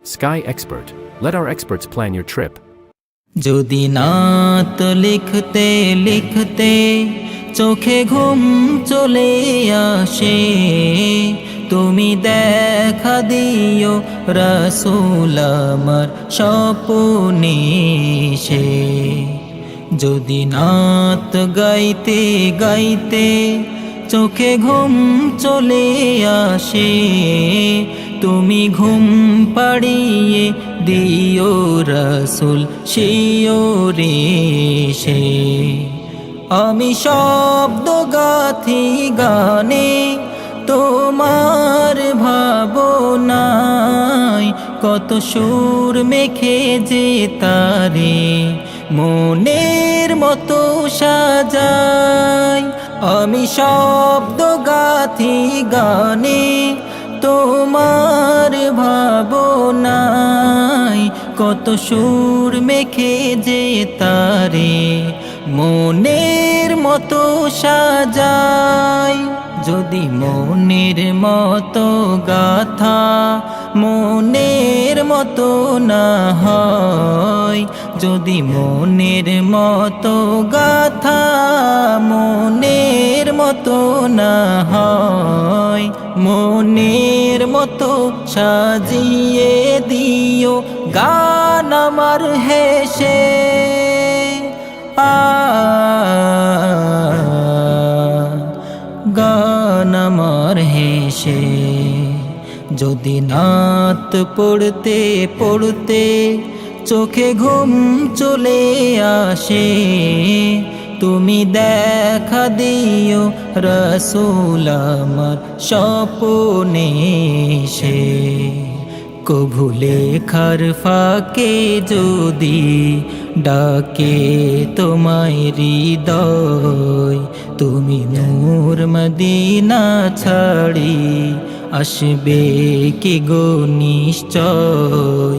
Sky Expert. Let our experts plan your trip. যদি নাত লিখতে লিখতে চোখে ঘুম চলে আসে, তুমি দেখা দিও রাসূল আমার স্বপ্নে সে। যদি নাত গাইতে গাইতে চোখে ঘুম চলে আসে, তুমি ঘুম পাড়িয়ে দিও রাসূল শিওরে সে। আমি শব্দ গাথি গানে তোমার ভাবনায়, কত সুর মেখে যে তারে মনের মতো সাজাই। আমি শব্দ গাথি গানে তোমার ভাবনায়, কত সুর মেখে যে তারে মনের মতো সাজাই। যদি মনের মতো গাথা মনের মতো না হয়, যদি মনের মতো গাথা মনের মতো না হয়, মনের মতো সাজিয়ে দিও গান আমার হেসে। গান আমার হেসে। যদি নাত পড়তে পড়তে চোখে ঘুম চলে আসে, তুমি দেখা দিও রাসূল আমার স্বপ্নে সে। কভু লেখার ফাঁকে যদি ডাকে তোমায় হৃদয়, তুমি নূর মদিনা ছাড়ি আসবে কি গো নিশ্চয়।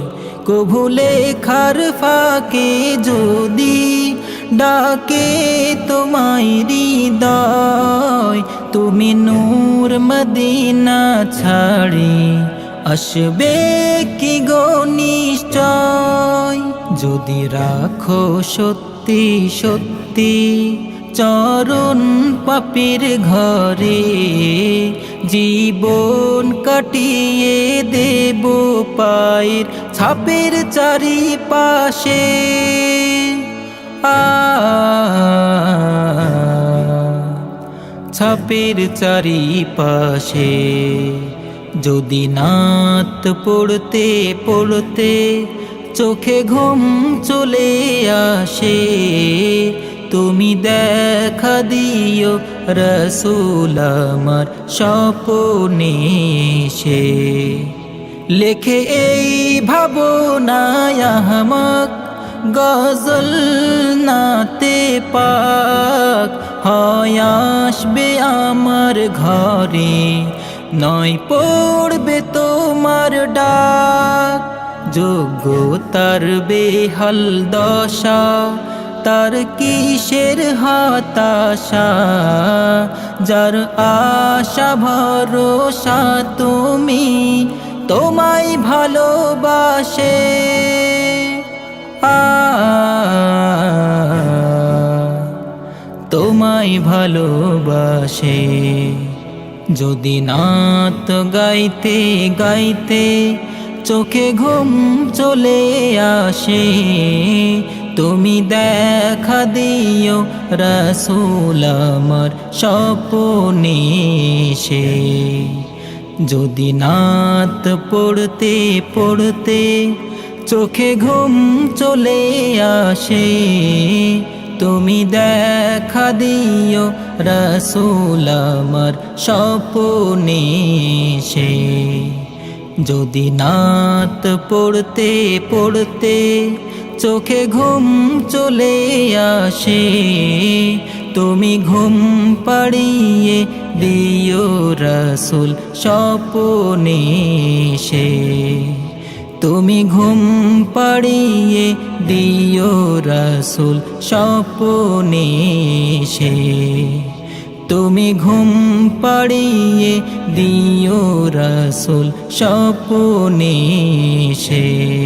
কভু লেখার ফাঁকে যদি ডাকে তোমায় হৃদয়, তুমি নূর মদিনা ছাড়ি আসবে কি গো নিশ্চয়। যদি রাখো সত্যি সত্যি চরণ পাপীর ঘরে, জীবন কাটিয়ে দেব পায়ের ছাপের চারিপাশে। ছাপের চারিপাশে। যদি নাত পড়তে পড়তে চোখে ঘুম চলে আসে, তুমি দেখা দিও রাসূল আমার স্বপ্নে সে। লেখে এই ভাবনায় আহমক গজল নাতে পাক, হয় আসবে আমার ঘরে, নয় পড়বে তোমার ডাক। যোগ্যতার বেহাল দশা, তার কিসের হতাশা, যার আশা ভরসা তুমি তোমায় ভালোবাসে। তোমায় ভালোবাসে। যদি নাত গাইতে গাইতে চোখে ঘুম চলে আসে, তুমি দেখা দিও রাসূল আমার স্বপ্নে সে। যদি নাত পড়তে পড়তে চোখে ঘুম চলে আসে, তুমি দেখা দিও রাসূল আমার স্বপ্নে সে। যদি নাত পড়তে পড়তে চোখে ঘুম চলে আসে, তুমি ঘুম পাড়িয়ে দিও রাসূল স্বপ্নে সে। তুমি ঘুম পাড়িয়ে দিও রাসূল স্বপ্নে সে। তুমি ঘুম পাড়িয়ে দিও রাসূল স্বপ্নে সে।